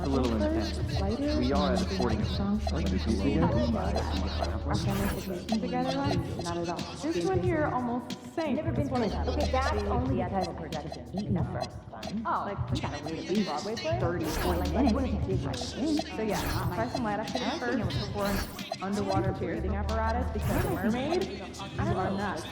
a little intense. We are at a sporting event. Like you see together? Our family vacation together, right? Not at all. This one here almost sank. Never been to that. Okay, that's only the title projection. Never. Oh, like we got a weird Broadway play? 30, 40 minutes. So yeah, try some light activity first before an underwater breathing apparatus because a mermaid, I don't know, nuts.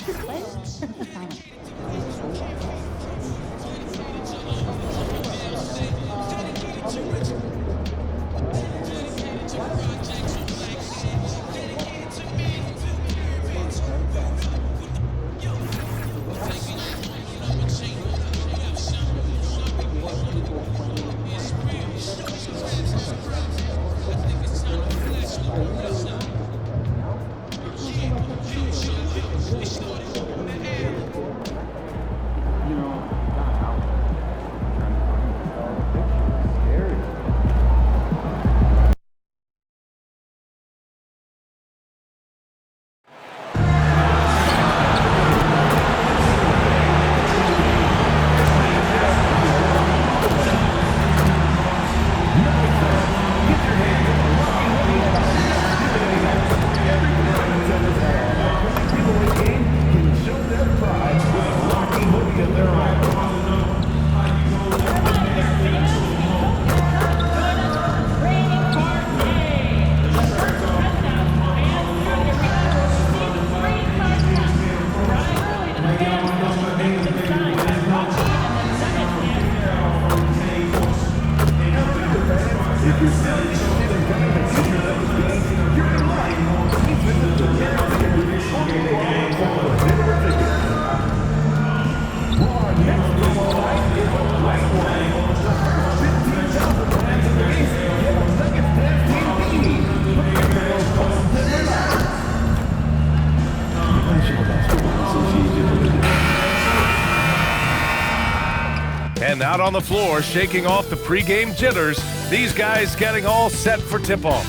And out on the floor, shaking off the pregame jitters, these guys getting all set for tip-off.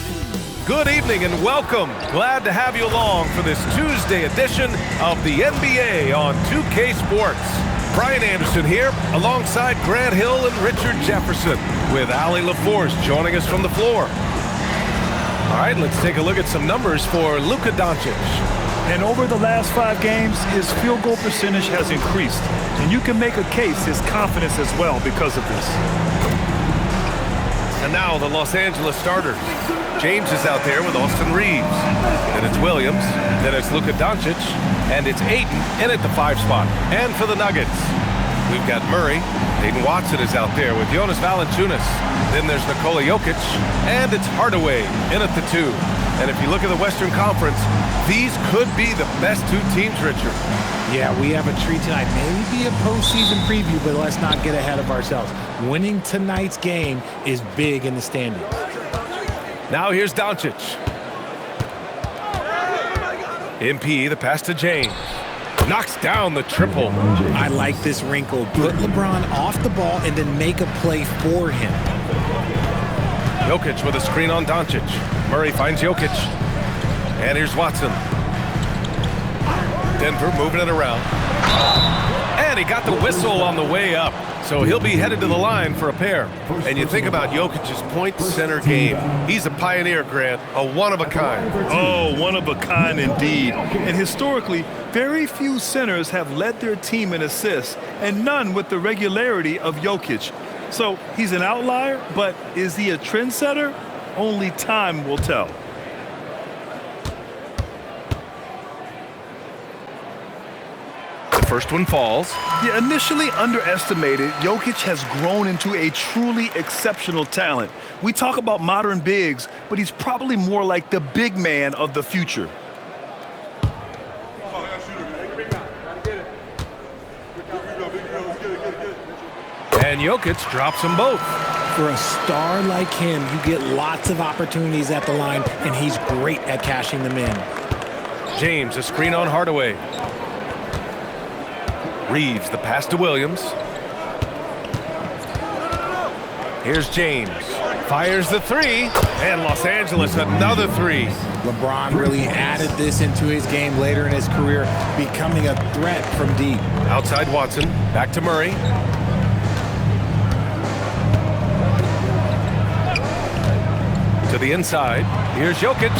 Good evening and welcome. Glad to have you along for this Tuesday edition of the NBA on 2K Sports. Brian Anderson here, alongside Grant Hill and Richard Jefferson, with Allie LaForce joining us from the floor. All right, let's take a look at some numbers for Luka Doncic. And over the last 5 games, his field goal percentage has increased. And you can make a case his confidence as well because of this. And now the Los Angeles starters. James is out there with Austin Reeves. Then it's Williams. Then it's Luka Doncic. And it's Ayton in at the 5 spot. And for the Nuggets, we've got Murray. Hayden Watson is out there with Jonas Valanciunas. Then there's Nikola Jokic. And it's Hardaway in at the 2. And if you look at the Western Conference, these could be the best 2 teams, Richard. Yeah, we have a treat tonight. Maybe a postseason preview, but let's not get ahead of ourselves. Winning tonight's game is big in the standings. Now here's Doncic. MP, the pass to James. Knocks down the triple. I like this wrinkle. Put LeBron off the ball and then make a play for him. Jokic with a screen on Doncic. Murray finds Jokic. And here's Watson. Denver moving it around. And he got the whistle on the way up. So he'll be headed to the line for a pair. And you think about Jokic's point center game. He's a pioneer, Grant, a one-of-a-kind. Oh, one of a kind indeed. And historically, very few centers have led their team in assists, and none with the regularity of Jokic. So he's an outlier, but is he a trendsetter? Only time will tell. The first one falls. Yeah, initially underestimated, Jokic has grown into a truly exceptional talent. We talk about modern bigs, but he's probably more like the big man of the future. And Jokic drops them both. For a star like him, you get lots of opportunities at the line, and he's great at cashing them in. James, a screen on Hardaway. Reeves, the pass to Williams. Here's James. Fires the 3. And Los Angeles, another 3. LeBron really added this into his game later in his career, becoming a threat from deep. Outside Watson. Back to Murray. To the inside. Here's Jokic.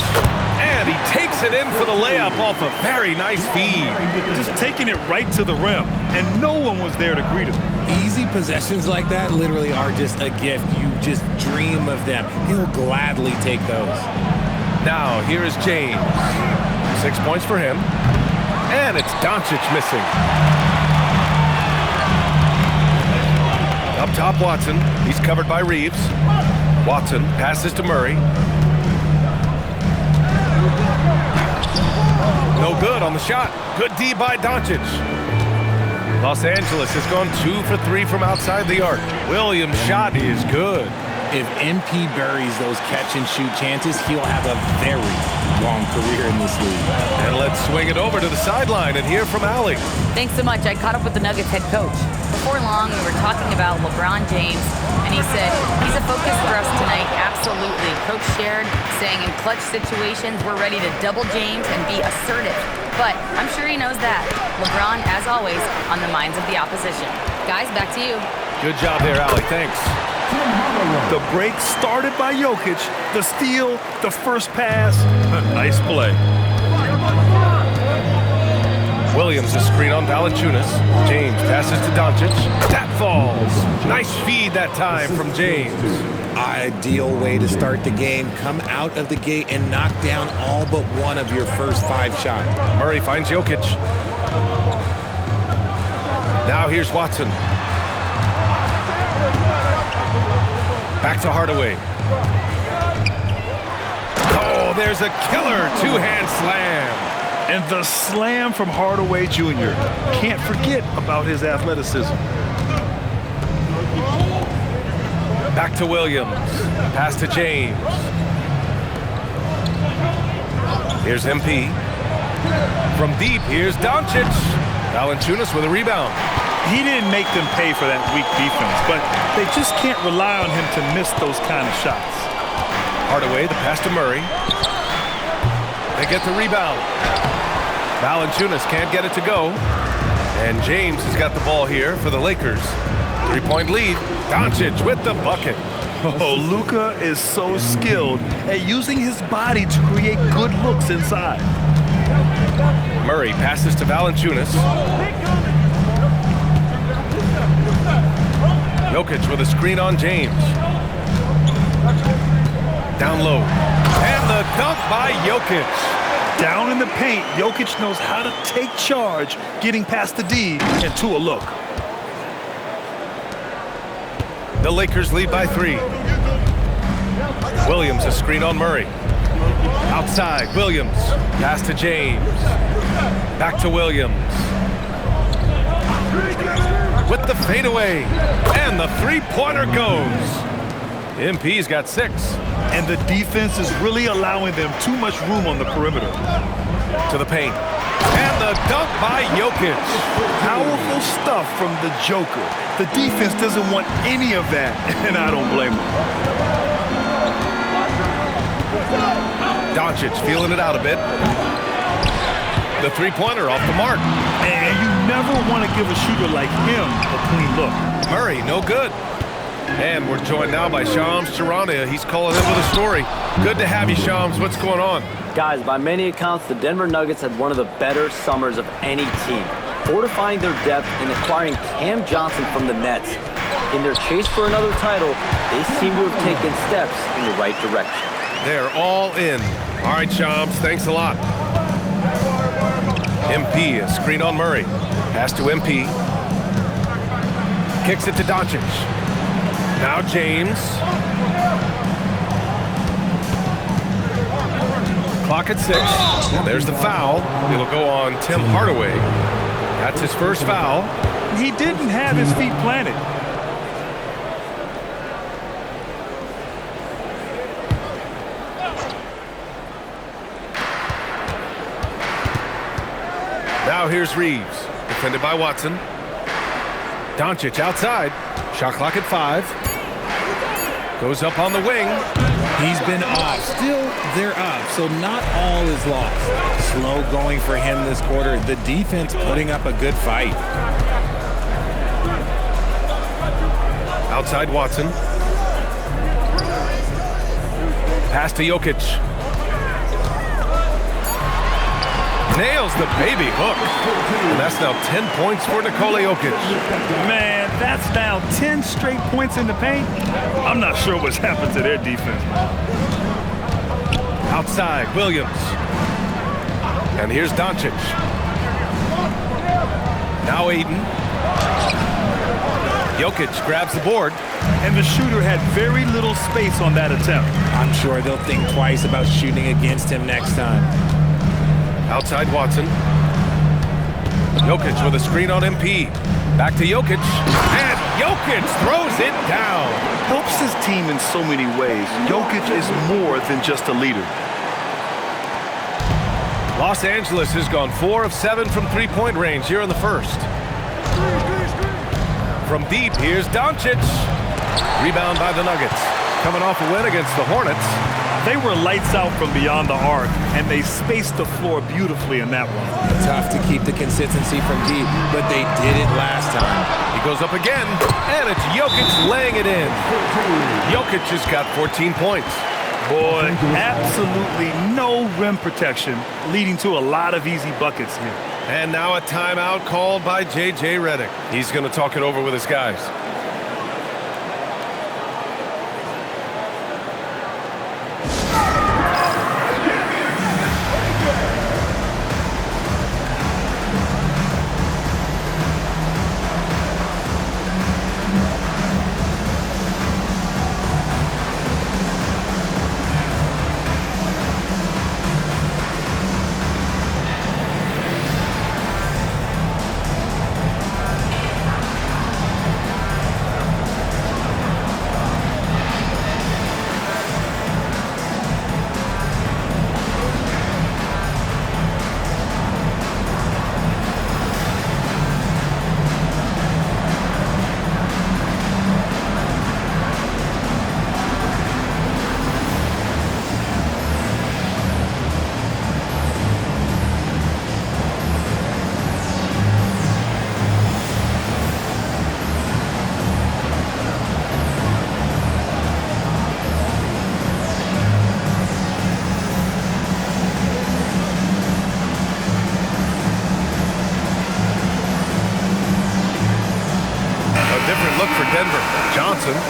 And he takes it in for the layup off a very nice feed. Just taking it right to the rim, and no one was there to greet him. Easy possessions like that literally are just a gift. You just dream of them. He'll gladly take those. Now, here is James. 6 points for him. And it's Doncic missing. Up top, Watson. He's covered by Reeves. Watson passes to Murray. No good on the shot. Good D by Doncic. Los Angeles has gone 2 for 3 from outside the arc. Williams' shot is good. If MP buries those catch-and-shoot chances, he'll have a very long career in this league. And let's swing it over to the sideline and hear from Allie. Thanks so much. I caught up with the Nuggets head coach. Before long, we were talking about LeBron James, and he said, he's a focus for us tonight, absolutely. Coach shared, saying in clutch situations, we're ready to double James and be assertive. But I'm sure he knows that. LeBron, as always, on the minds of the opposition. Guys, back to you. Good job there, Allie. Thanks. The break started by Jokic. The steal, the first pass. Nice play. Williams is screen on Valanciunas. James passes to Doncic. That falls. Nice feed that time from James. Ideal way to start the game. Come out of the gate and knock down all but one of your first 5 shots. Murray finds Jokic. Now here's Watson. Back to Hardaway. Oh, there's a killer 2-hand slam. And the slam from Hardaway Jr. Can't forget about his athleticism. Back to Williams. Pass to James. Here's MP. From deep, here's Doncic. Valanciunas with a rebound. He didn't make them pay for that weak defense, but they just can't rely on him to miss those kind of shots. Hardaway, the pass to Murray. They get the rebound. Valanciunas can't get it to go. And James has got the ball here for the Lakers. 3-point lead. Doncic with the bucket. Oh, Luka is so skilled at using his body to create good looks inside. Murray passes to Valanciunas. Jokic with a screen on James. Down low. And the dunk by Jokic. Down in the paint, Jokic knows how to take charge, getting past the D and to a look. The Lakers lead by 3. Williams a screen on Murray. Outside, Williams. Pass to James. Back to Williams. With the fadeaway. And the 3-pointer goes. MP's got 6. And the defense is really allowing them too much room on the perimeter. To the paint. And the dunk by Jokic. Powerful stuff from the Joker. The defense doesn't want any of that, and I don't blame them. Doncic feeling it out a bit. The 3-pointer off the mark. And you never want to give a shooter like him a clean look. Murray, no good. And we're joined now by Shams Charania. He's calling in with a story. Good to have you, Shams. What's going on? Guys, by many accounts, the Denver Nuggets had one of the better summers of any team, fortifying their depth and acquiring Cam Johnson from the Nets. In their chase for another title, they seem to have taken steps in the right direction. They're all in. All right, Shams, thanks a lot. MP, a screen on Murray. Pass to MP. Kicks it to Doncic. Now James. Clock at 6. And there's the foul. It'll go on Tim Hardaway. That's his first foul. He didn't have his feet planted. Now here's Reeves. Defended by Watson. Doncic outside. Shot clock at 5. Goes up on the wing. He's been off. Still, they're up, so not all is lost. Slow going for him this quarter. The defense putting up a good fight. Outside Watson. Pass to Jokic. Nails the baby hook. And that's now 10 points for Nikola Jokic. Man, that's now 10 straight points in the paint. I'm not sure what's happened to their defense. Outside, Williams. And here's Doncic. Now Aiden. Jokic grabs the board. And the shooter had very little space on that attempt. I'm sure they'll think twice about shooting against him next time. Outside Watson. Jokic with a screen on MP. Back to Jokic. And Jokic throws it down. Helps his team in so many ways. Jokic is more than just a leader. Los Angeles has gone 4 of 7 from three-point range here in the first. From deep, here's Doncic. Rebound by the Nuggets. Coming off a win against the Hornets. They were lights out from beyond the arc, and they spaced the floor beautifully in that one. Tough to keep the consistency from deep, but they did it last time. He goes up again, and it's Jokic laying it in. Jokic has got 14 points. Boy, absolutely no rim protection, leading to a lot of easy buckets here. And now a timeout called by J.J. Redick. He's going to talk it over with his guys.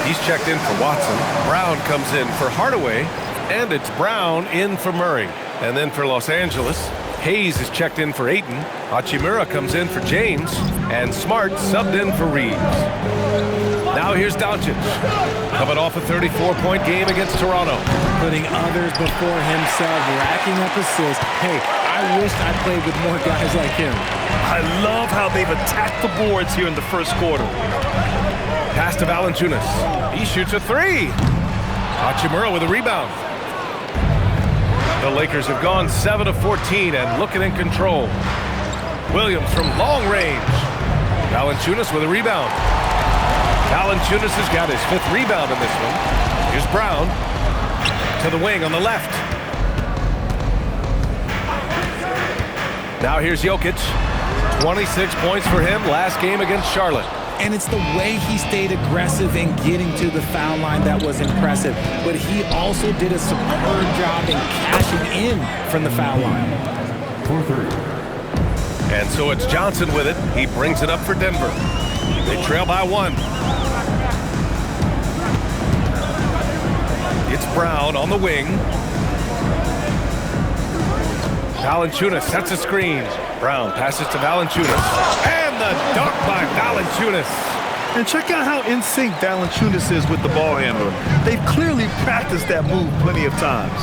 He's checked in for Watson. Brown comes in for Hardaway. And it's Brown in for Murray. And then for Los Angeles, Hayes is checked in for Ayton. Hachimura comes in for James. And Smart subbed in for Reeves. Now here's Doncic. Coming off a 34-point game against Toronto. Putting others before himself, racking up assists. Hey, I wish I played with more guys like him. I love how they've attacked the boards here in the first quarter. Pass to Valanciunas. He shoots a three. Hachimura with a rebound. The Lakers have gone 7 of 14 and looking in control. Williams from long range. Valanciunas with a rebound. Valanciunas has got his 5th rebound in this one. Here's Brown to the wing on the left. Now here's Jokic. 26 points for him last game against Charlotte. And it's the way he stayed aggressive in getting to the foul line that was impressive. But he also did a superb job in cashing in from the foul line. 4-3. And so it's Johnson with it. He brings it up for Denver. They trail by 1. It's Brown on the wing. Valanciunas sets a screen. Brown passes to Valanciunas. And the dunk by Valanciunas. And check out how in sync Valanciunas is with the ball handler. They've clearly practiced that move plenty of times.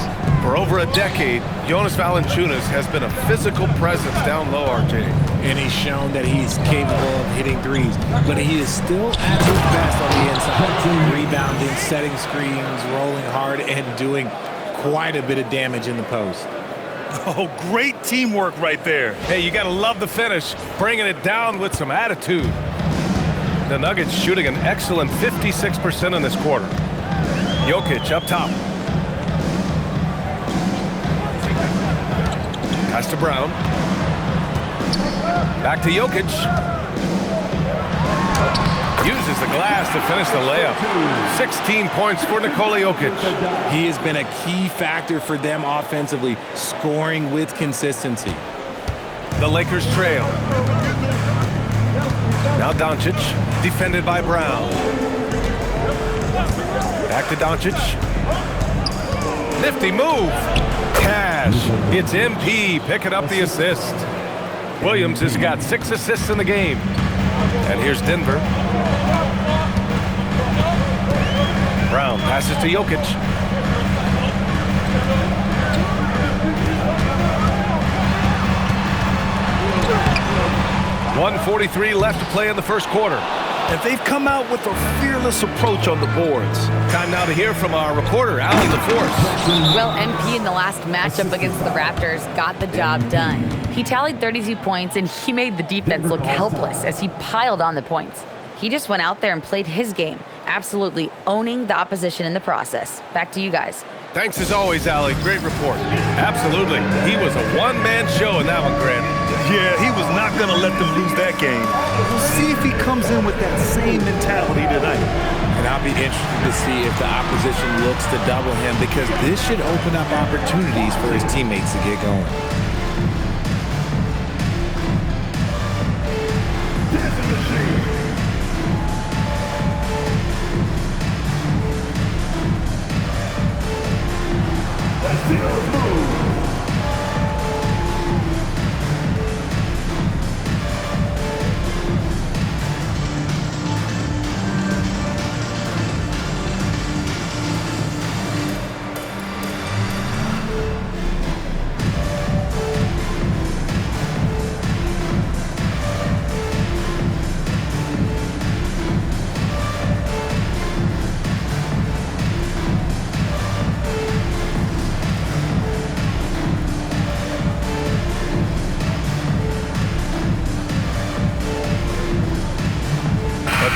For over a decade, Jonas Valanciunas has been a physical presence down low, RJ. And he's shown that he's capable of hitting threes. But he is still at his best on the inside. Rebounding, setting screens, rolling hard, and doing quite a bit of damage in the post. Oh, great teamwork right there. Hey, you got to love the finish, bringing it down with some attitude. The Nuggets shooting an excellent 56% in this quarter. Jokic up top. Pass to Brown. Back to Jokic. Uses the glass to finish the layup. 16 points for Nikola Jokic. He has been a key factor for them offensively, scoring with consistency. The Lakers trail. Now Doncic, defended by Brown. Back to Doncic. Nifty move. Cash. It's MP picking up the assist. Williams has got 6 assists in the game. And here's Denver. Brown passes to Jokic. .143 left to play in the first quarter. And they've come out with a fearless approach on the boards. Time now to hear from our reporter, Allie LaForce. Well, MP in the last matchup against the Raptors got the job done. He tallied 32 points, and he made the defense look helpless as he piled on the points. He just went out there and played his game, absolutely owning the opposition in the process. Back to you guys. Thanks as always, Allie. Great report. Absolutely. He was a one-man show in that one, Grant. Yeah, he was not going to let them lose that game. We'll see if he comes in with that same mentality tonight. And I'll be interested to see if the opposition looks to double him, because this should open up opportunities for his teammates to get going.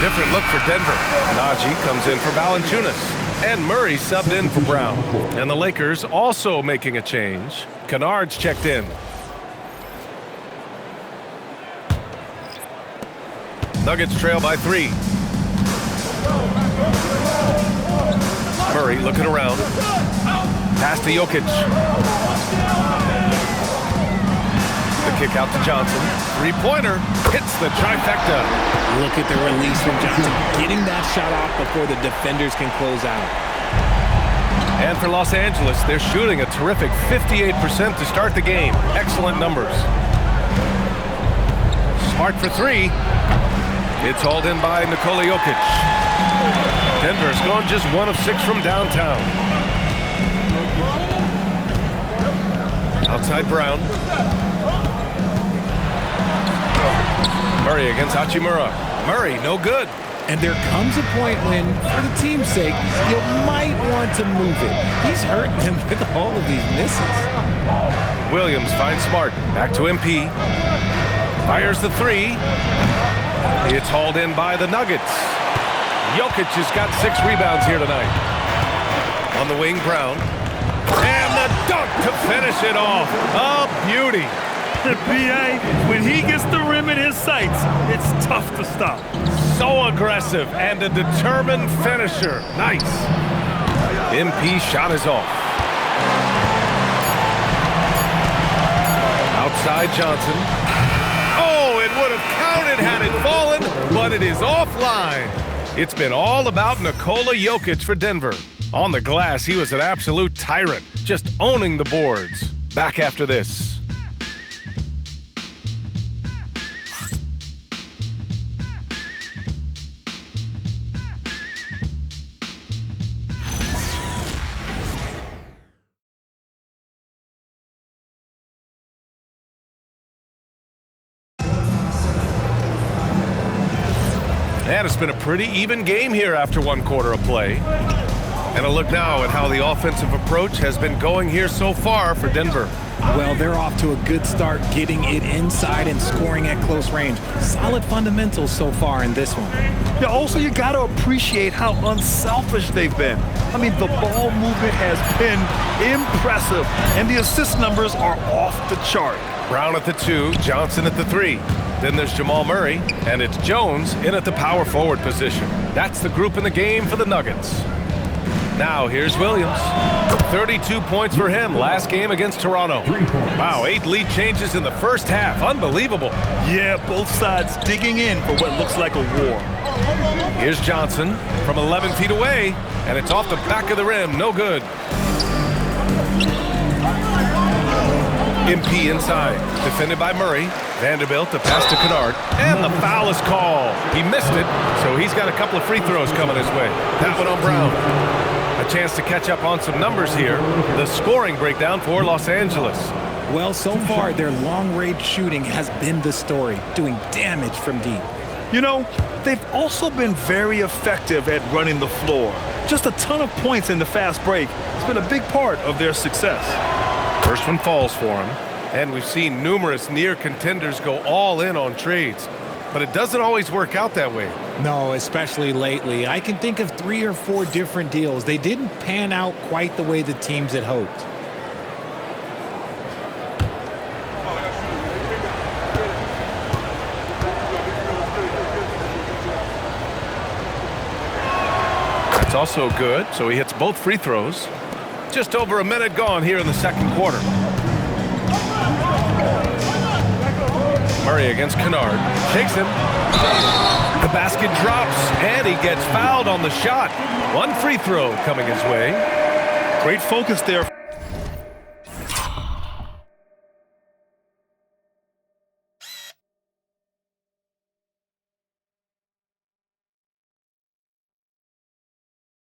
Different look for Denver. Najee comes in for Valanciunas. And Murray subbed in for Brown. And the Lakers also making a change. Kennard's checked in. Nuggets trail by 3. Murray looking around. Pass to Jokic. The kick out to Johnson. Three-pointer hits the trifecta. Look at the release from Johnson, getting that shot off before the defenders can close out. And for Los Angeles, they're shooting a terrific 58% to start the game. Excellent numbers. Smart for 3. It's hauled in by Nikola Jokic. Denver's gone just 1 of 6 from downtown. Outside Brown. Murray against Hachimura. Murray, no good. And there comes a point when, for the team's sake, you might want to move it. He's hurting them with all of these misses. Williams finds Smart. Back to MP. Fires the 3. It's hauled in by the Nuggets. Jokic has got 6 rebounds here tonight. On the wing, Brown. And the dunk to finish it off. A beauty. B.A., when he gets the rim in his sights, it's tough to stop. So aggressive and a determined finisher. Nice. MP shot is off. Outside Johnson. Oh, it would have counted had it fallen, but it is offline. It's been all about Nikola Jokic for Denver. On the glass, he was an absolute tyrant, just owning the boards. Back after this. And it's been a pretty even game here after 1 quarter of play. And a look now at how the offensive approach has been going here so far for Denver. Well, they're off to a good start, getting it inside and scoring at close range. Solid fundamentals so far in this one. Yeah, also, you got to appreciate how unselfish they've been. I mean, the ball movement has been impressive, and the assist numbers are off the chart. Brown at the 2, Johnson at the 3. Then there's Jamal Murray, and it's Jones in at the power forward position. That's the group in the game for the Nuggets. Now here's Williams. 32 points for him last game against Toronto. Wow, 8 lead changes in the first half. Unbelievable. Yeah, both sides digging in for what looks like a war. Here's Johnson from 11 feet away, and it's off the back of the rim. No good. MP inside, defended by Murray. Vanderbilt, the pass to Kennard, and the foul is called. He missed it, so he's got a couple of free throws coming his way. That one on Brown. A chance to catch up on some numbers here. The scoring breakdown for Los Angeles. Well, so far, their long-range shooting has been the story, doing damage from deep. You know, they've also been very effective at running the floor. Just a ton of points in the fast break. It's been a big part of their success. First one falls for him, and we've seen numerous near contenders go all in on trades. But it doesn't always work out that way. No, especially lately. I can think of 3 or 4 different deals. They didn't pan out quite the way the teams had hoped. That's also good, so he hits both free throws. Just over a minute gone here in the second quarter. Murray against Kennard. Takes him. The basket drops, and he gets fouled on the shot. One free throw coming his way. Great focus there.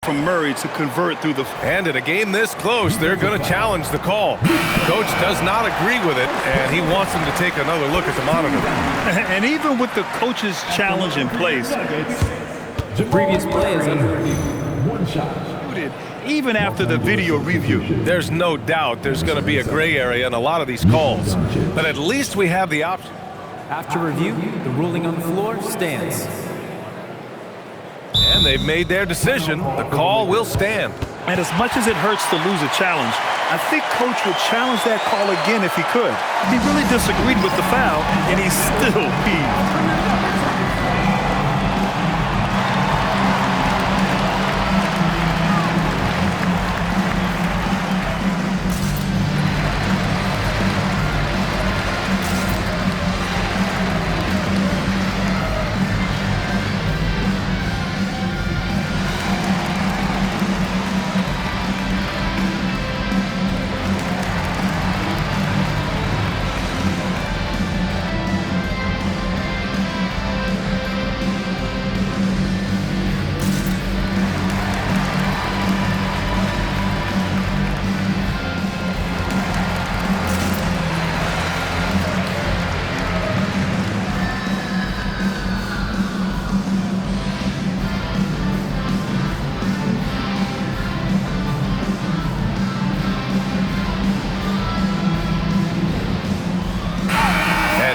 From Murray to convert through the... And in a game this close, they're going to challenge the call. Coach does not agree with it, and he wants him to take another look at the monitor. And even with the coach's challenge in place, the previous play is under review. One shot. Even after the video review. There's no doubt there's going to be a gray area in a lot of these calls, but at least we have the option. After review, the ruling on the floor stands. And they've made their decision. The call will stand. And as much as it hurts to lose a challenge, I think Coach would challenge that call again if he could. He really disagreed with the foul, and he's still peeved.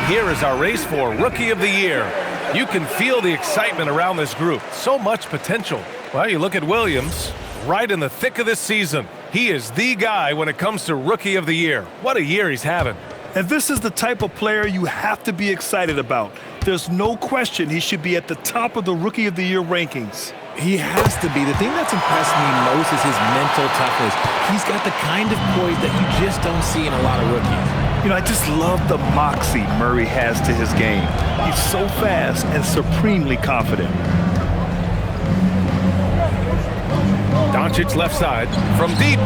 Here is our race for Rookie of the Year. You can feel the excitement around this group. So much potential. Well, you look at Williams, right in the thick of this season. He is the guy when it comes to Rookie of the Year. What a year he's having. And this is the type of player you have to be excited about. There's no question he should be at the top of the Rookie of the Year rankings. He has to be. The thing that's impressed me most is his mental toughness. He's got the kind of poise that you just don't see in a lot of rookies. You know, I just love the moxie Murray has to his game. He's so fast and supremely confident. Doncic left side from deep.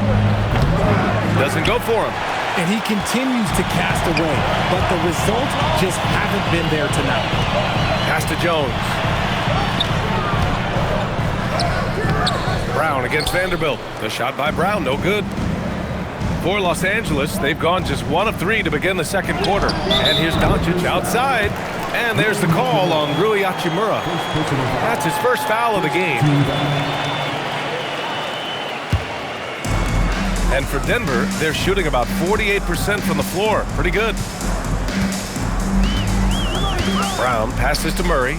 Doesn't go for him. And he continues to cast away, but the results just haven't been there tonight. Pass to Jones. Brown against Vanderbilt. The shot by Brown, no good. For Los Angeles, they've gone just 1 of 3 to begin the second quarter. And here's Doncic outside. And there's the call on Rui Hachimura. That's his first foul of the game. And for Denver, they're shooting about 48% from the floor. Pretty good. Brown passes to Murray.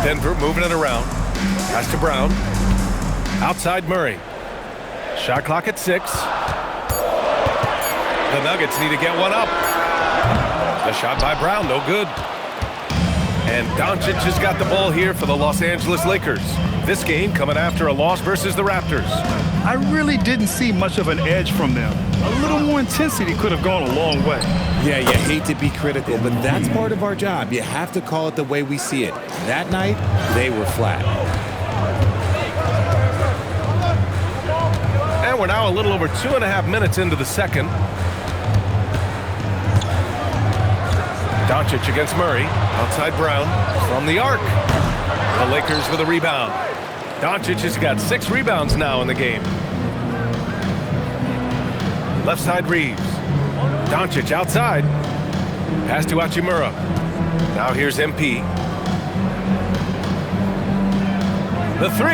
Denver moving it around. Pass to Brown. Outside Murray. Shot clock at 6. The Nuggets need to get one up. The shot by Brown, no good. And Doncic has got the ball here for the Los Angeles Lakers. This game coming after a loss versus the Raptors. I really didn't see much of an edge from them. A little more intensity could have gone a long way. Yeah, you hate to be critical, but that's part of our job. You have to call it the way we see it. That night, they were flat. And we're now a little over 2.5 minutes into the second. Doncic against Murray. Outside Brown from the arc. The Lakers with a rebound. Doncic has got 6 rebounds now in the game. Left side Reeves. Doncic outside. Pass to Hachimura. Now here's MP. The 3.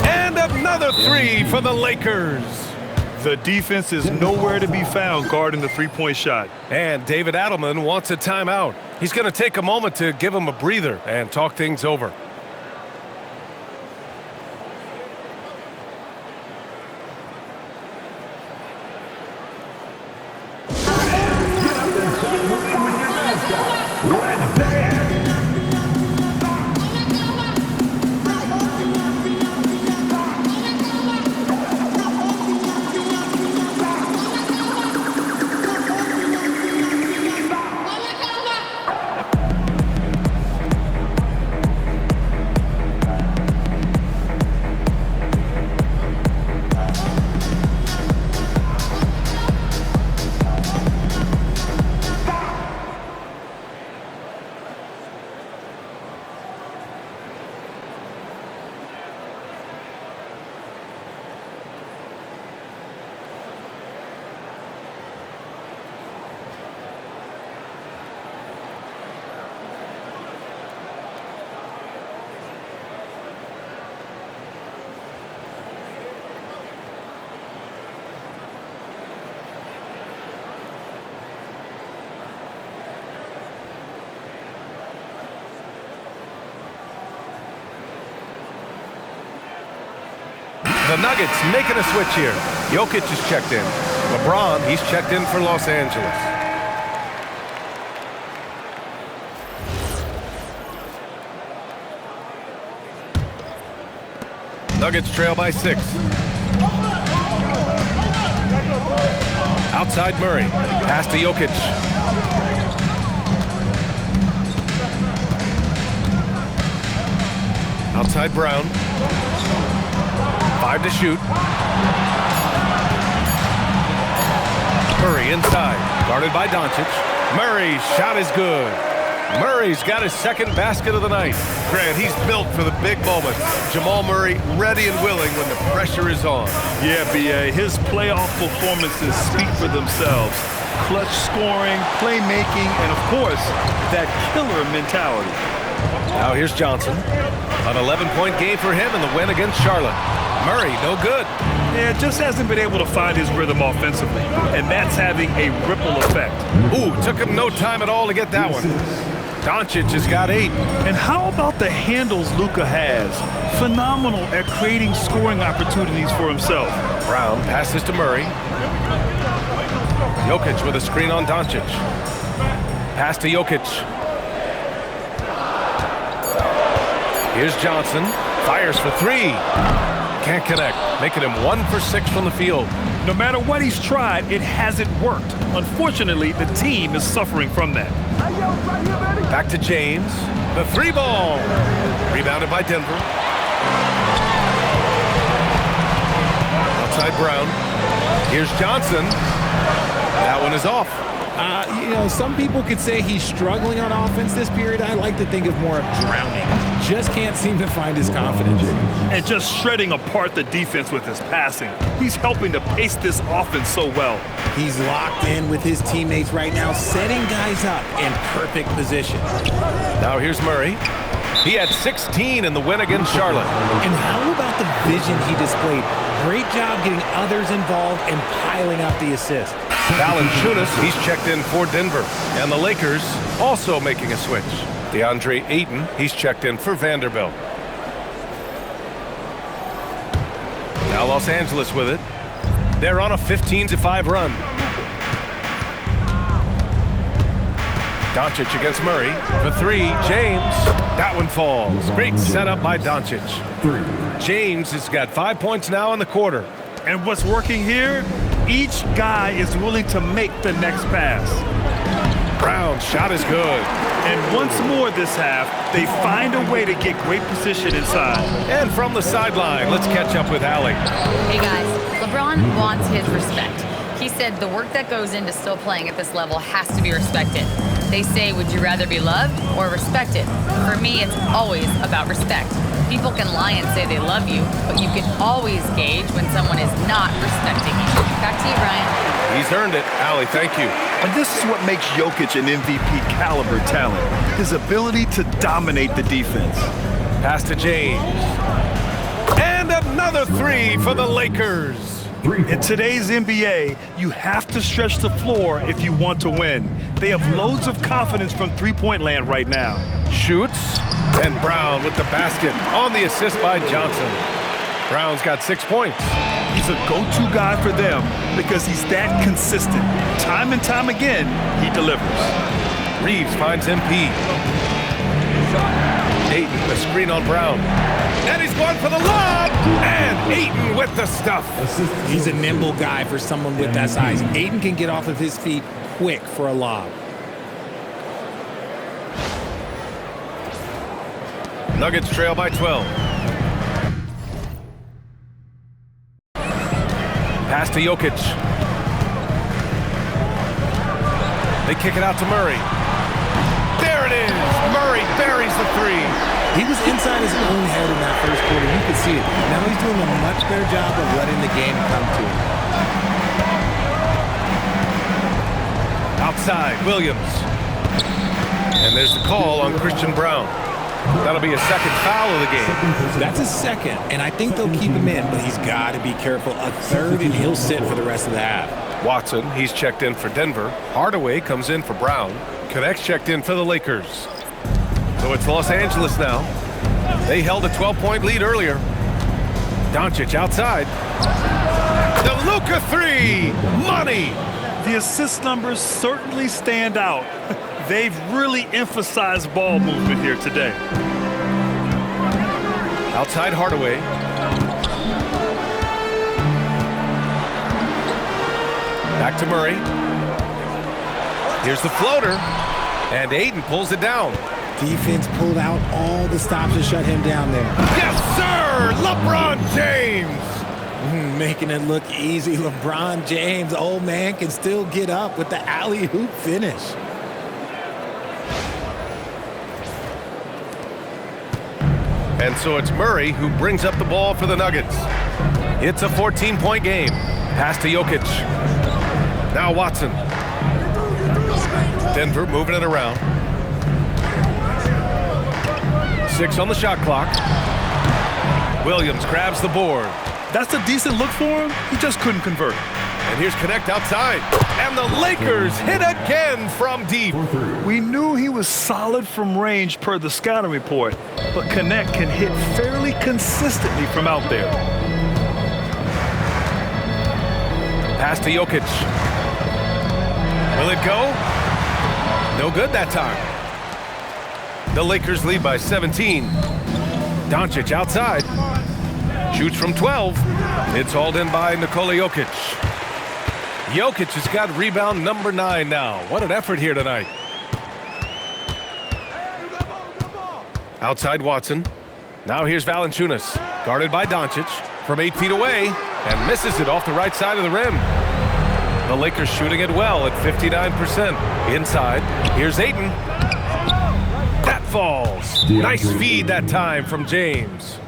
And another 3 for the Lakers. The defense is nowhere to be found guarding the three-point shot. And David Adelman wants a timeout. He's going to take a moment to give him a breather and talk things over. The Nuggets making a switch here. Jokic is checked in. LeBron, he's checked in for Los Angeles. Nuggets trail by 6. Outside Murray. Pass to Jokic. Outside Brown. 5 to shoot. Murray inside. Guarded by Doncic. Murray's shot is good. Murray's got his second basket of the night. Grant, he's built for the big moments. Jamal Murray ready and willing when the pressure is on. Yeah, B.A., his playoff performances speak for themselves. Clutch scoring, playmaking, and of course, that killer mentality. Now here's Johnson. An 11-point game for him in the win against Charlotte. Murray, no good. Yeah, just hasn't been able to find his rhythm offensively, and that's having a ripple effect. Ooh, took him no time at all to get that one. Doncic has got 8. And how about the handles Luka has? Phenomenal at creating scoring opportunities for himself. Brown passes to Murray. Jokic with a screen on Doncic. Pass to Jokic. Here's Johnson. Fires for 3. Can't connect, making him 1 for 6 from the field. No matter what he's tried, it hasn't worked. Unfortunately, the team is suffering from that. Back to James. The 3 ball. Rebounded by Denver. Outside Brown. Here's Johnson. That one is off. You know, some people could say he's struggling on offense this period. I like to think of more of drowning. Just can't seem to find his confidence. And just shredding apart the defense with his passing. He's helping to pace this offense so well. He's locked in with his teammates right now, setting guys up in perfect position. Now here's Murray. He had 16 in the win against Charlotte. And how about the vision he displayed? Great job getting others involved and piling up the assist. Valanciunas, he's checked in for Denver. And the Lakers also making a switch. DeAndre Ayton, he's checked in for Vanderbilt. Now Los Angeles with it. They're on a 15-5 run. Doncic against Murray. For three, James. That one falls. Great setup by Doncic. James has got 5 points now in the quarter. And what's working here? Each guy is willing to make the next pass. Brown's shot is good. And once more this half, they find a way to get great position inside. And from the sideline, let's catch up with Allie. Hey guys, LeBron wants his respect. He said the work that goes into still playing at this level has to be respected. They say, would you rather be loved or respected? For me, it's always about respect. People can lie and say they love you, but you can always gauge when someone is not respecting you. Back to you, Brian. He's earned it. Allie, thank you. And this is what makes Jokic an MVP caliber talent, his ability to dominate the defense. Pass to James. And another three for the Lakers. In today's NBA, you have to stretch the floor if you want to win. They have loads of confidence from three-point land right now. Shoots, and Brown with the basket on the assist by Johnson. Brown's got 6 points. He's a go-to guy for them because he's that consistent. Time and time again, he delivers. Reeves finds MP. Ayton, the screen on Brown. And he's going for the lob! And Ayton with the stuff. He's a nimble guy for someone with that size. Ayton can get off of his feet quick for a lob. Nuggets trail by 12. Pass to Jokic. They kick it out to Murray. There it is! Murray buries the three. He was inside his own head in that first quarter. You could see it. Now he's doing a much better job of letting the game come to him. Outside, Williams. And there's the call on Christian Brown. That'll be a second foul of the game. That's a second, and I think they'll keep him in, but he's got to be careful. A third, and he'll sit for the rest of the half. Watson, he's checked in for Denver. Hardaway comes in for Brown. Connect's checked in for the Lakers. So it's Los Angeles now. They held a 12-point lead earlier. Doncic outside. The Luka three! Money! The assist numbers certainly stand out. They've really emphasized ball movement here today. Outside Hardaway. Back to Murray. Here's the floater. And Ayton pulls it down. Defense pulled out all the stops to shut him down there. Yes, sir! LeBron James! Making it look easy. LeBron James, old man, can still get up with the alley-oop finish. And so it's Murray who brings up the ball for the Nuggets. It's a 14-point game. Pass to Jokic. Now Watson. Denver moving it around. 6 on the shot clock. Williams grabs the board. That's a decent look for him. He just couldn't convert. And here's Connect outside. And the Lakers hit again from deep. We knew he was solid from range per the scouting report, but Connect can hit fairly consistently from out there. Pass to Jokic. Will it go? No good that time. The Lakers lead by 17. Doncic outside. Shoots from 12. It's hauled in by Nikola Jokic. Jokic has got rebound number 9 now. What an effort here tonight. Outside Watson. Now here's Valanciunas. Guarded by Doncic from 8 feet away and misses it off the right side of the rim. The Lakers shooting it well at 59%. Inside, here's Ayton. That falls. Nice feed that time from James.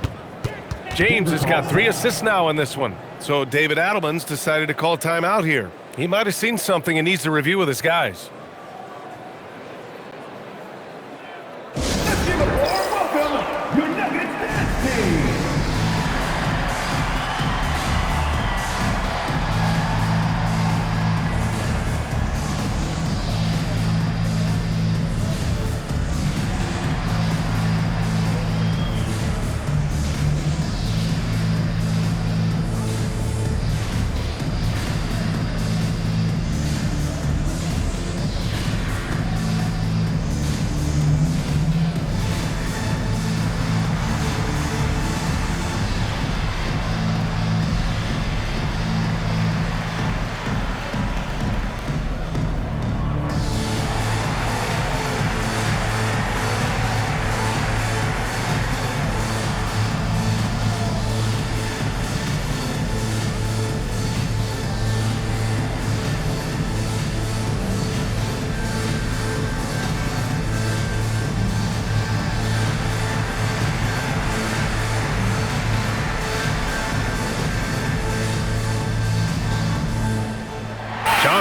James has got 3 assists now in this one. So David Adelman's decided to call timeout here. He might have seen something and needs to review with his guys.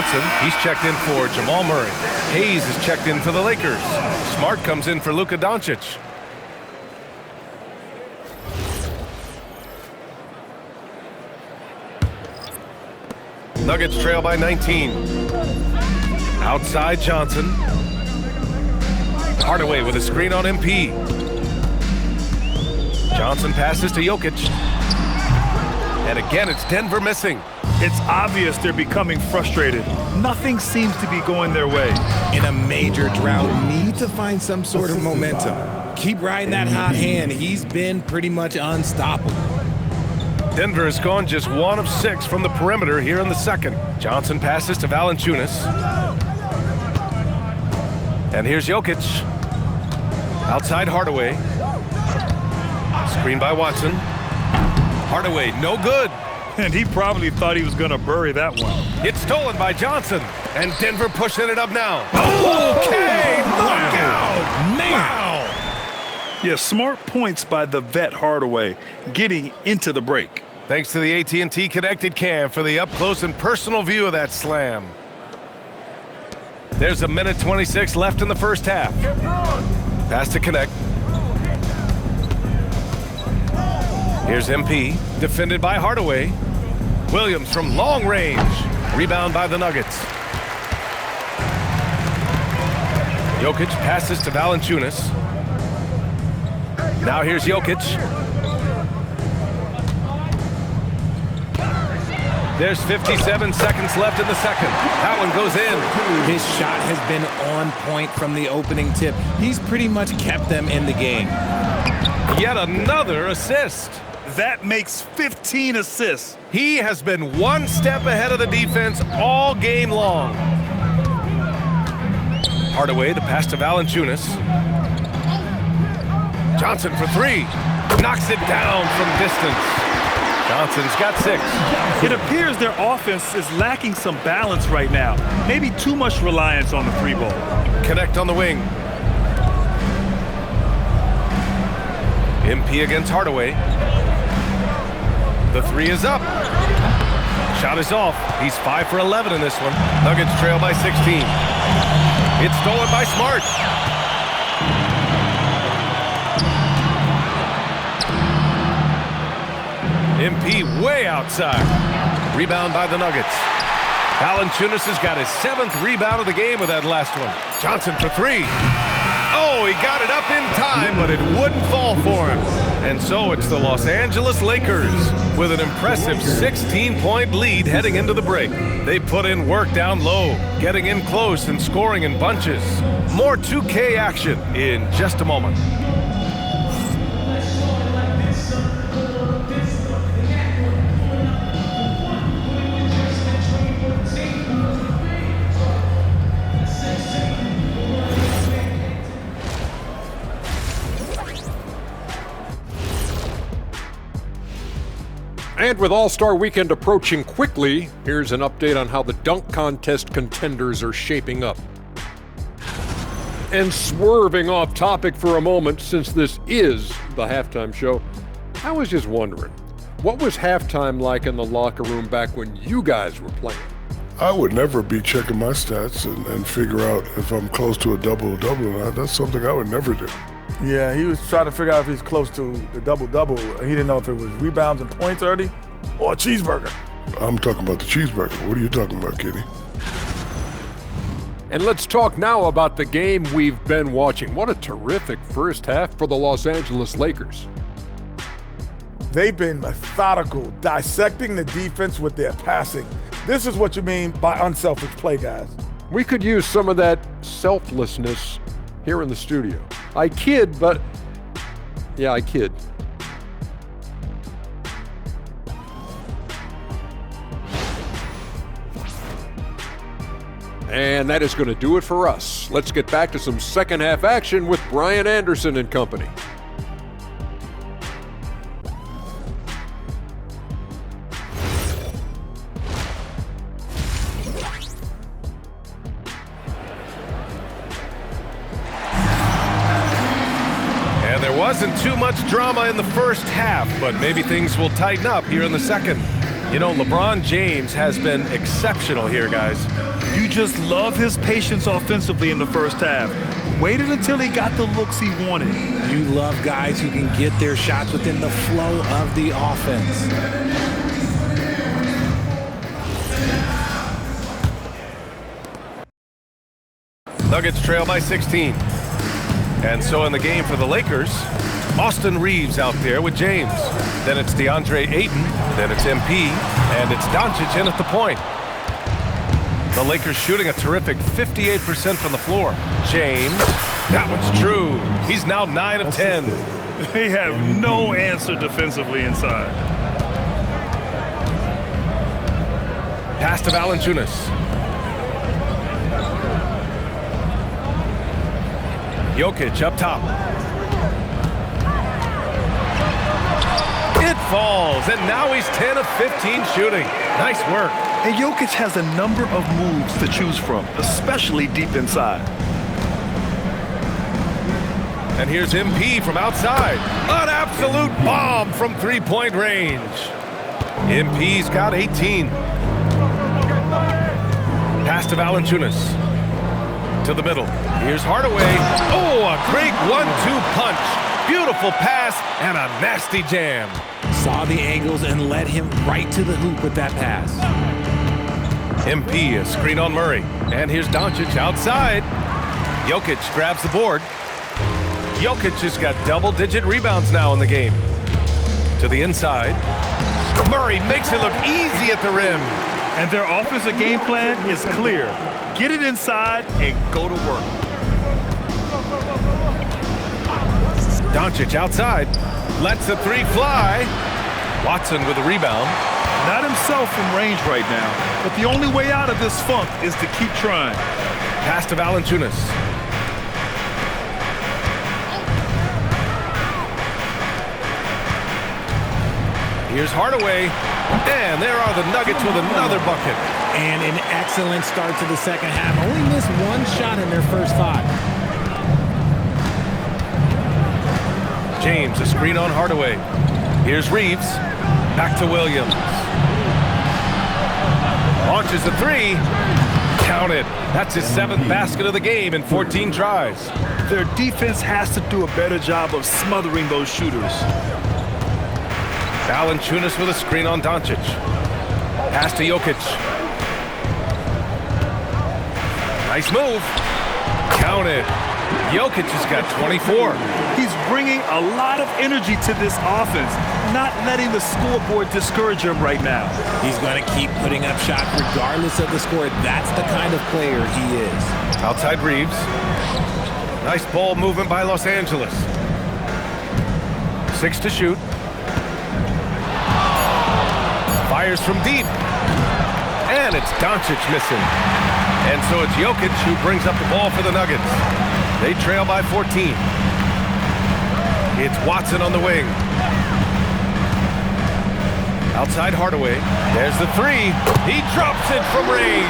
Johnson, he's checked in for Jamal Murray. Hayes is checked in for the Lakers. Smart comes in for Luka Doncic. Nuggets trail by 19. Outside Johnson. Hardaway with a screen on MP. Johnson passes to Jokic. And again, it's Denver missing. It's obvious they're becoming frustrated. Nothing seems to be going their way. In a major drought, need to find some sort of momentum. Keep riding that hot hand. He's been pretty much unstoppable. Denver has gone just 1 of 6 from the perimeter here in the second. Johnson passes to Valanciunas. And here's Jokic. Outside Hardaway. Screen by Watson. Hardaway, no good. And he probably thought he was going to bury that one. It's stolen by Johnson. And Denver pushing it up now. Okay, look out. Man. Yeah, smart points by the vet Hardaway, getting into the break. Thanks to the AT&T Connected Cam for the up-close and personal view of that slam. There's 1:26 left in the first half. Pass to Connect. Here's MP, defended by Hardaway. Williams from long range. Rebound by the Nuggets. Jokic passes to Valanciunas. Now here's Jokic. There's 57 seconds left in the second. That one goes in. His shot has been on point from the opening tip. He's pretty much kept them in the game. Yet another assist. That makes 15 assists. He has been one step ahead of the defense all game long. Hardaway, the pass to Valanciunas. Johnson for 3. Knocks it down from distance. Johnson's got 6. It appears their offense is lacking some balance right now. Maybe too much reliance on the 3 ball. Connect on the wing. MP against Hardaway. The 3 is up. Shot is off. He's 5 for 11 in this one. Nuggets trail by 16. It's stolen by Smart. MP way outside. Rebound by the Nuggets. Valanciunas has got his 7th rebound of the game with that last one. Johnson for 3. Oh, he got it up in time, but it wouldn't fall for him. And so it's the Los Angeles Lakers with an impressive 16-point lead heading into the break. They put in work down low, getting in close and scoring in bunches. More 2K action in just a moment. And with All-Star Weekend approaching quickly, here's an update on how the dunk contest contenders are shaping up. And swerving off topic for a moment, since this is the halftime show, I was just wondering, what was halftime like in the locker room back when you guys were playing? I would never be checking my stats and figure out if I'm close to a double-double or not. That's something I would never do. Yeah, he was trying to figure out if he's close to the double-double. He didn't know if it was rebounds and points already or a cheeseburger. I'm talking about the cheeseburger. What are you talking about, Kitty? And let's talk now about the game we've been watching. What a terrific first half for the Los Angeles Lakers. They've been methodical, dissecting the defense with their passing. This is what you mean by unselfish play, guys. We could use some of that selflessness here in the studio. I kid, but yeah, I kid. And that is going to do it for us. Let's get back to some second half action with Brian Anderson and company. Wasn't too much drama in the first half, but maybe things will tighten up here in the second. You know, LeBron James has been exceptional here, guys. You just love his patience offensively in the first half. Waited until he got the looks he wanted. You love guys who can get their shots within the flow of the offense. Nuggets trail by 16. And so in the game for the Lakers, Austin Reeves out there with James. Then it's DeAndre Ayton. Then it's MP. And it's Doncic in at the point. The Lakers shooting a terrific 58% from the floor. James, that one's true. He's now 9 of 10. They have no answer defensively inside. Pass to Valanciunas. Jokic up top. It falls, and now he's 10 of 15 shooting. Nice work. And Jokic has a number of moves to choose from, especially deep inside. And here's MP from outside. An absolute bomb from three-point range. MP's got 18. Pass to Valanciunas. To the middle. Here's Hardaway. Oh, a great 1-2 punch. Beautiful pass and a nasty jam. Saw the angles and led him right to the hoop with that pass. MP, a screen on Murray. And here's Doncic outside. Jokic grabs the board. Jokic has got double-digit rebounds now in the game. To the inside. Murray makes it look easy at the rim. And their offensive game plan is clear. Get it inside and go to work. Doncic outside. Lets the three fly. Watson with a rebound. Not himself from range right now, but the only way out of this funk is to keep trying. Pass to Valanciunas. Here's Hardaway. And there are the Nuggets with another bucket. And an excellent start to the second half. Only missed one shot in their first 5. James, a screen on Hardaway. Here's Reeves. Back to Williams. Launches a three. Counted. That's his 7th basket of the game in 14 tries. Their defense has to do a better job of smothering those shooters. Valanciunas with a screen on Doncic. Pass to Jokic. Nice move. Counted. Jokic has got 24. He's bringing a lot of energy to this offense, not letting the scoreboard discourage him right now. He's going to keep putting up shots regardless of the score. That's the kind of player he is. Outside Reeves. Nice ball movement by Los Angeles. 6 to shoot. Fires from deep. And it's Doncic missing. And so it's Jokic who brings up the ball for the Nuggets. They trail by 14. It's Watson on the wing. Outside Hardaway. There's the three. He drops it from range.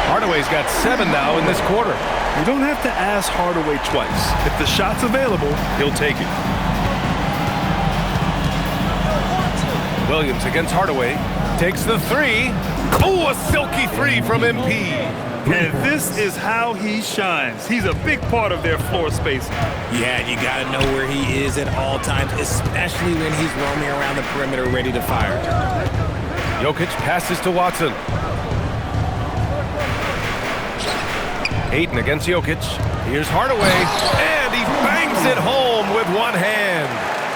Hardaway's got 7 now in this quarter. You don't have to ask Hardaway twice. If the shot's available, he'll take it. Williams against Hardaway. Takes the three. Oh, a silky three from MP. And this is how he shines. He's a big part of their floor space. Yeah, you got to know where he is at all times, especially when he's roaming around the perimeter ready to fire. Jokic passes to Watson. Ayton against Jokic. Here's Hardaway, and he bangs it home with one hand.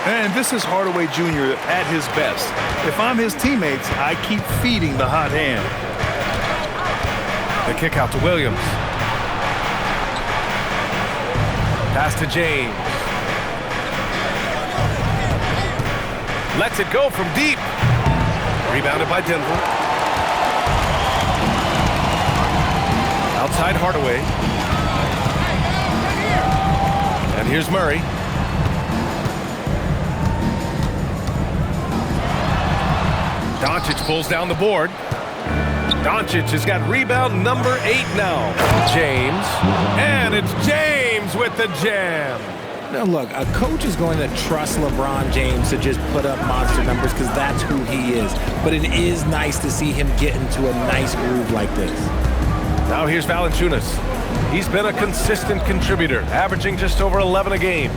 And this is Hardaway Jr. at his best. If I'm his teammates, I keep feeding the hot hand. The kick out to Williams. Pass to James. Lets it go from deep. Rebounded by Denver. Outside Hardaway. And here's Murray. Doncic pulls down the board. Doncic has got rebound number 8 now. James. And it's James with the jam. Now look, a coach is going to trust LeBron James to just put up monster numbers because that's who he is. But it is nice to see him get into a nice groove like this. Now here's Valanciunas. He's been a consistent contributor, averaging just over 11 a game.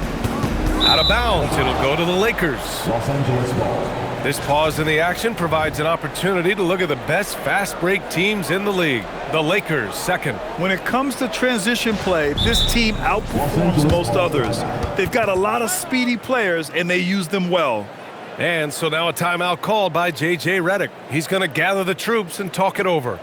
Out of bounds, it'll go to the Lakers. Los Angeles ball. This pause in the action provides an opportunity to look at the best fast break teams in the league. The Lakers, second. When it comes to transition play, this team outperforms most others. They've got a lot of speedy players, and they use them well. And so now a timeout called by J.J. Redick. He's going to gather the troops and talk it over.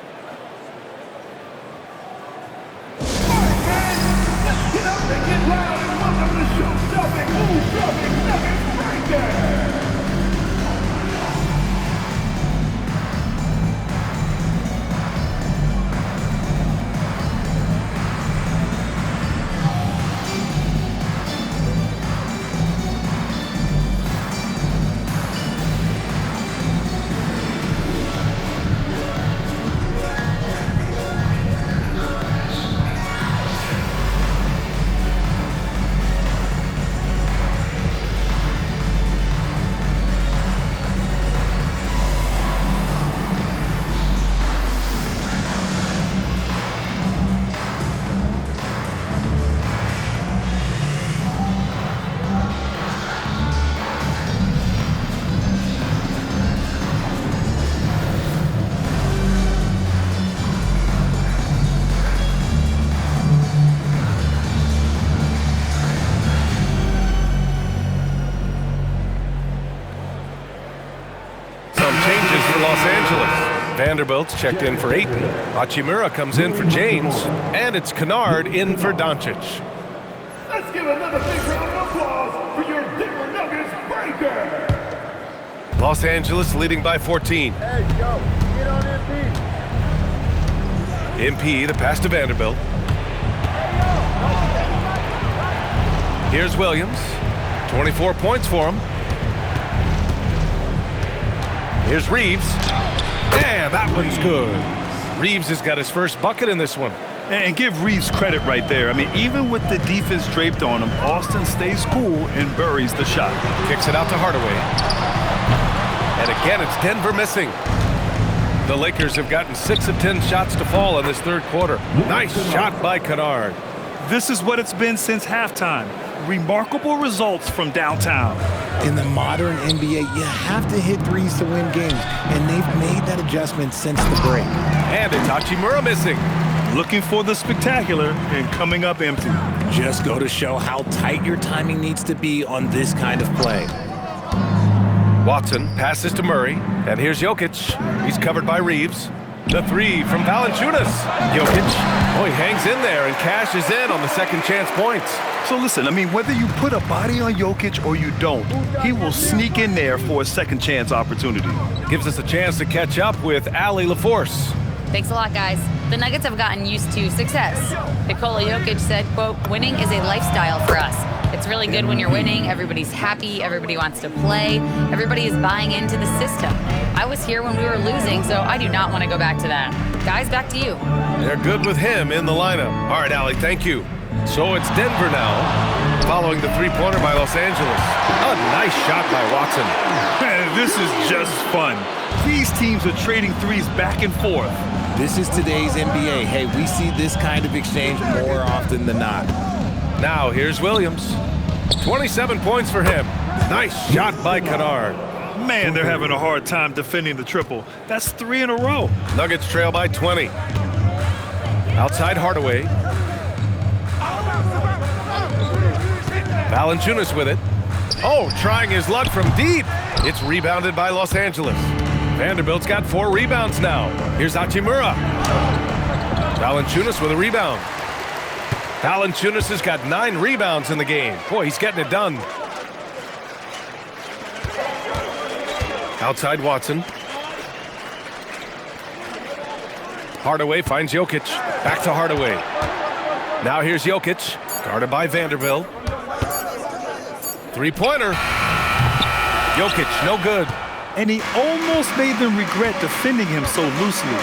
Vanderbilt's checked in for Ayton. Hachimura comes in for James. And it's Kennard in for Doncic. Let's give another big round of applause for your Denver Nuggets breaker. Los Angeles leading by 14. Hey, yo, get on MP, the pass to Vanderbilt. Here's Williams. 24 points for him. Here's Reeves. Yeah, that one's good. Reeves has got his first bucket in this one. And give Reeves credit right there. I mean, even with the defense draped on him, Austin stays cool and buries the shot. Kicks it out to Hardaway. And again, it's Denver missing. The Lakers have gotten 6 of 10 shots to fall in this third quarter. Nice shot by Kennard. This is what it's been since halftime. Remarkable results from downtown. In the modern NBA, you have to hit threes to win games, and they've made that adjustment since the break. And it's Hachimura missing. Looking for the spectacular and coming up empty. Just go to show how tight your timing needs to be on this kind of play. Watson passes to Murray, and here's Jokic. He's covered by Reeves. The three from Valanciunas. Jokic, he hangs in there and cashes in on the second chance points. So listen, I mean, whether you put a body on Jokic or you don't, he will sneak in there for a second chance opportunity. Gives us a chance to catch up with Allie LaForce. Thanks a lot, guys. The Nuggets have gotten used to success. Nikola Jokic said, quote, "Winning is a lifestyle for us. It's really good when you're winning. Everybody's happy. Everybody wants to play. Everybody is buying into the system. I was here when we were losing, so I do not want to go back to that." Guys, back to you. They're good with him in the lineup. All right, Allie, thank you. So it's Denver now, following the three-pointer by Los Angeles. A nice shot by Watson. This is just fun. These teams are trading threes back and forth. This is today's NBA. Hey, we see this kind of exchange more often than not. Now here's Williams. 27 points for him. Nice shot by Kennard. Man, they're having a hard time defending the triple. That's 3 in a row. Nuggets trail by 20. Outside Hardaway. Valanciunas with it. Trying his luck from deep. It's rebounded by Los Angeles. Vanderbilt's got 4 rebounds now. Here's Hachimura. Valanciunas with a rebound. Valanciunas has got 9 rebounds in the game. Boy, he's getting it done. Outside Watson. Hardaway finds Jokic. Back to Hardaway. Now here's Jokic. Guarded by Vanderbilt. Three-pointer. Jokic, no good. And he almost made them regret defending him so loosely.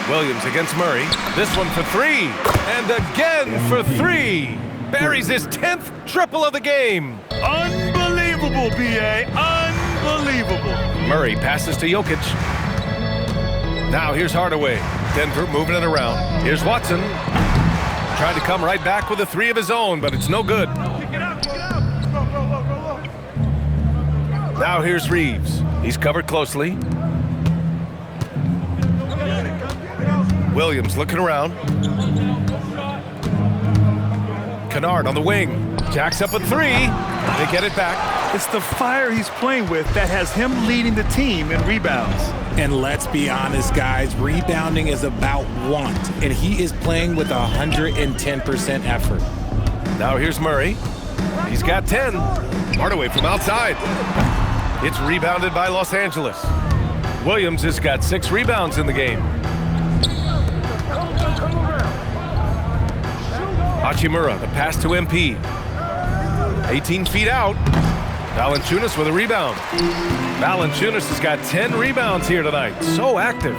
Williams against Murray. This one for 3. And again for 3. Buries his 10th triple of the game. Unbelievable, B.A. Unbelievable. Murray passes to Jokic. Now here's Hardaway. Denver moving it around. Here's Watson. Tried to come right back with a three of his own, but it's no good. Now here's Reeves. He's covered closely. Williams looking around. Kennard on the wing. Jacks up a three. They get it back. It's the fire he's playing with that has him leading the team in rebounds. And let's be honest, guys, rebounding is about want, and he is playing with 110% effort. Now here's Murray. He's got 10. Hardaway from outside. It's rebounded by Los Angeles. Williams has got 6 rebounds in the game. Hachimura, the pass to MP. 18 feet out. Valanciunas with a rebound. Valanciunas has got 10 rebounds here tonight. So active.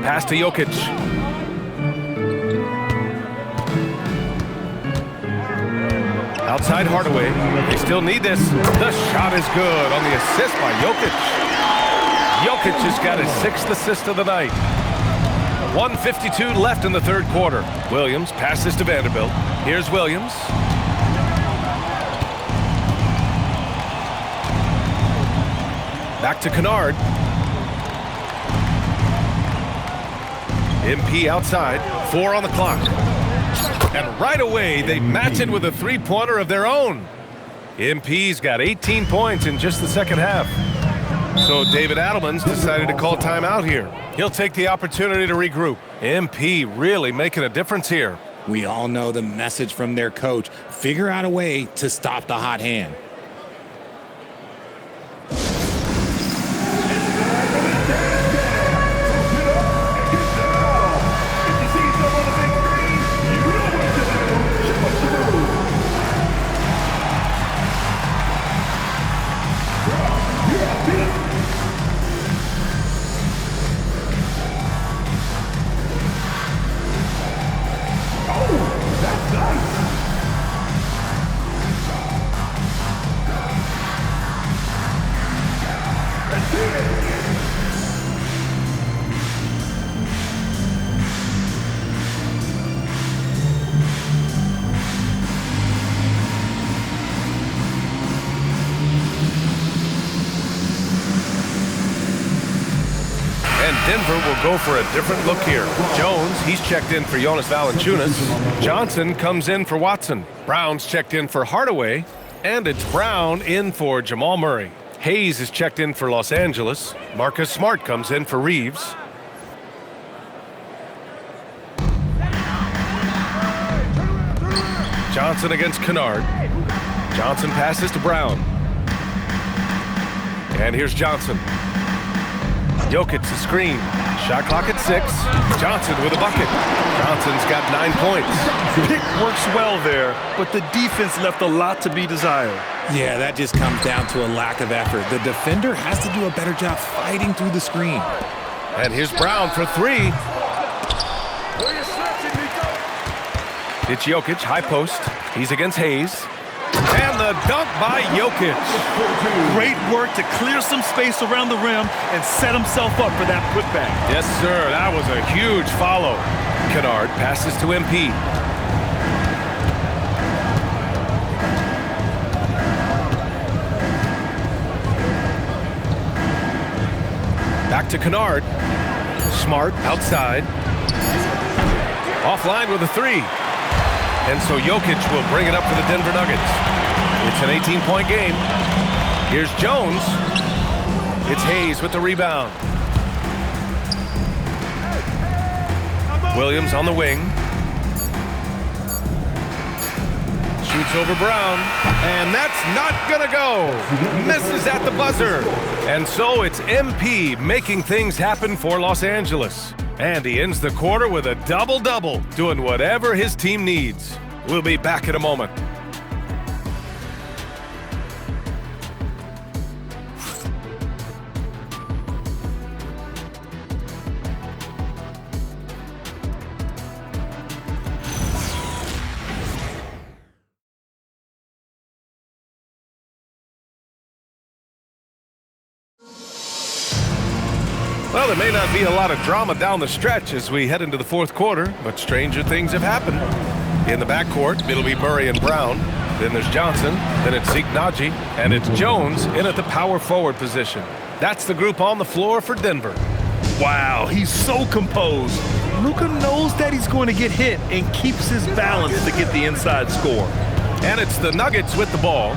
Pass to Jokic. Outside Hardaway. They still need this. The shot is good on the assist by Jokic. Jokic has got his 6th assist of the night. 1:52 left in the third quarter. Williams passes to Vanderbilt. Here's Williams. Back to Kennard. MP outside. 4 on the clock. And right away, they match it with a three-pointer of their own. MP's got 18 points in just the second half. So David Adelman's decided to call timeout here. He'll take the opportunity to regroup. MP really making a difference here. We all know the message from their coach. Figure out a way to stop the hot hand. Denver will go for a different look here. Jones, he's checked in for Jonas Valanciunas. Johnson comes in for Watson. Brown's checked in for Hardaway. And it's Brown in for Jamal Murray. Hayes is checked in for Los Angeles. Marcus Smart comes in for Reeves. Johnson against Kennard. Johnson passes to Brown. And here's Johnson. Jokic the screen. Shot clock at 6. Johnson with a bucket. Johnson's got 9 points. Pick works well there, but the defense left a lot to be desired. Yeah, that just comes down to a lack of effort. The defender has to do a better job fighting through the screen. And here's Brown for 3. It's Jokic, high post. He's against Hayes. And the dunk by Jokic. Great work to clear some space around the rim and set himself up for that putback. Yes, sir. That was a huge follow. Kennard passes to MP. Back to Kennard. Smart outside. Offline with a 3. And so Jokic will bring it up for the Denver Nuggets. It's an 18-point game. Here's Jones. It's Hayes with the rebound. Williams on the wing. Shoots over Brown. And that's not going to go. Misses at the buzzer. And so it's MP making things happen for Los Angeles. And he ends the quarter with a double-double, doing whatever his team needs. We'll be back in a moment. Well, there may not be a lot of drama down the stretch as we head into the fourth quarter, but stranger things have happened. In the backcourt, it'll be Murray and Brown. Then there's Johnson. Then it's Zeke Naji. And it's Jones in at the power forward position. That's the group on the floor for Denver. Wow, he's so composed. Luka knows that he's going to get hit and keeps his balance to get the inside score. And it's the Nuggets with the ball.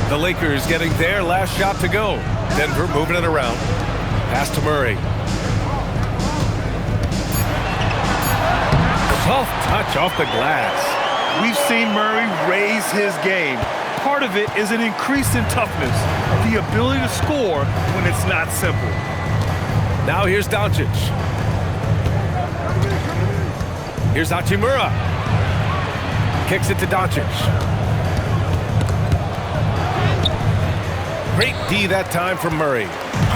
The Lakers getting their last shot to go. Denver moving it around. Pass to Murray. Soft touch off the glass. We've seen Murray raise his game. Part of it is an increase in toughness, the ability to score when it's not simple. Now here's Doncic. Here's Hachimura. Kicks it to Doncic. Great D that time from Murray.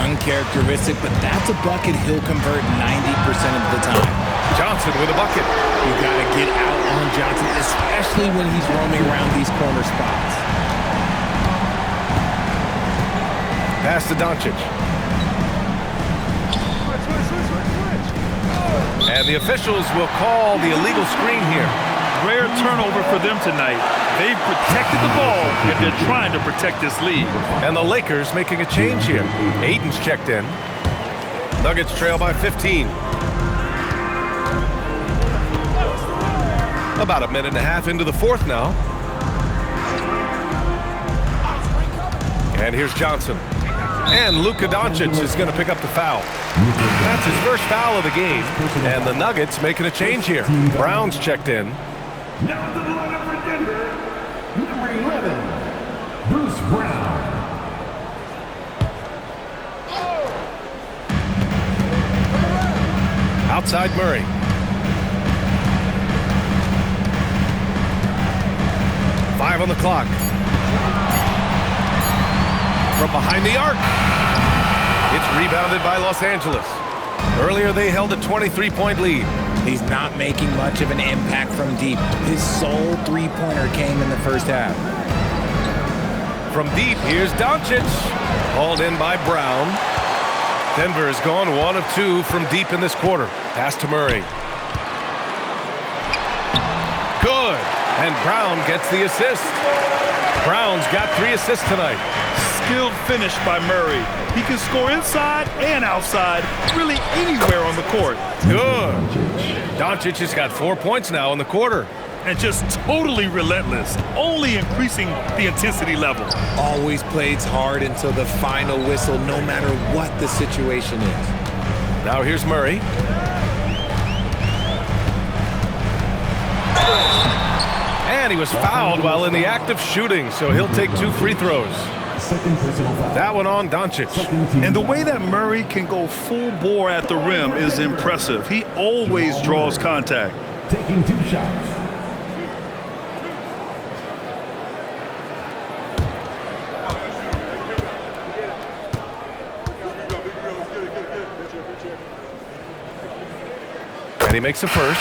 Uncharacteristic, but that's a bucket he'll convert 90% of the time. Johnson with a bucket. You got to get out on Johnson, especially when he's roaming around these corner spots. Pass to Doncic. And the officials will call the illegal screen here. Rare turnover for them tonight. They've protected the ball and they're trying to protect this lead. And the Lakers making a change here. Aiden's checked in. Nuggets trail by 15. About a minute and a half into the fourth now. And here's Johnson. And Luka Doncic is going to pick up the foul. That's his first foul of the game. And the Nuggets making a change here. Brown's checked in. Now to the lineup for Denver, number 11, Bruce Brown. Outside Murray. Five on the clock. From behind the arc. It's rebounded by Los Angeles. Earlier they held a 23-point lead. He's not making much of an impact from deep. His sole three-pointer came in the first half. From deep, here's Doncic. Hauled in by Brown. Denver has gone 1 of 2 from deep in this quarter. Pass to Murray. Good. And Brown gets the assist. Brown's got 3 assists tonight. Skilled finish by Murray. He can score inside and outside, really anywhere on the court. Good. Doncic has got 4 points now in the quarter. And just totally relentless, only increasing the intensity level. Always plays hard until the final whistle, no matter what the situation is. Now here's Murray. And he was fouled while in the act of shooting, so he'll take 2 free throws. That one on Doncic. And the way that Murray can go full bore at the rim is impressive. He always draws contact. Taking 2 shots. And he makes a first.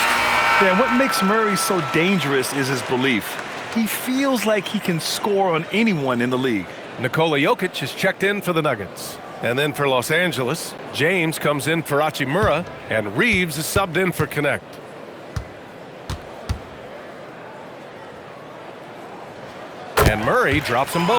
Yeah, what makes Murray so dangerous is his belief. He feels like he can score on anyone in the league. Nikola Jokic has checked in for the Nuggets. And then for Los Angeles, James comes in for Hachimura, and Reeves is subbed in for Connect. And Murray drops them both.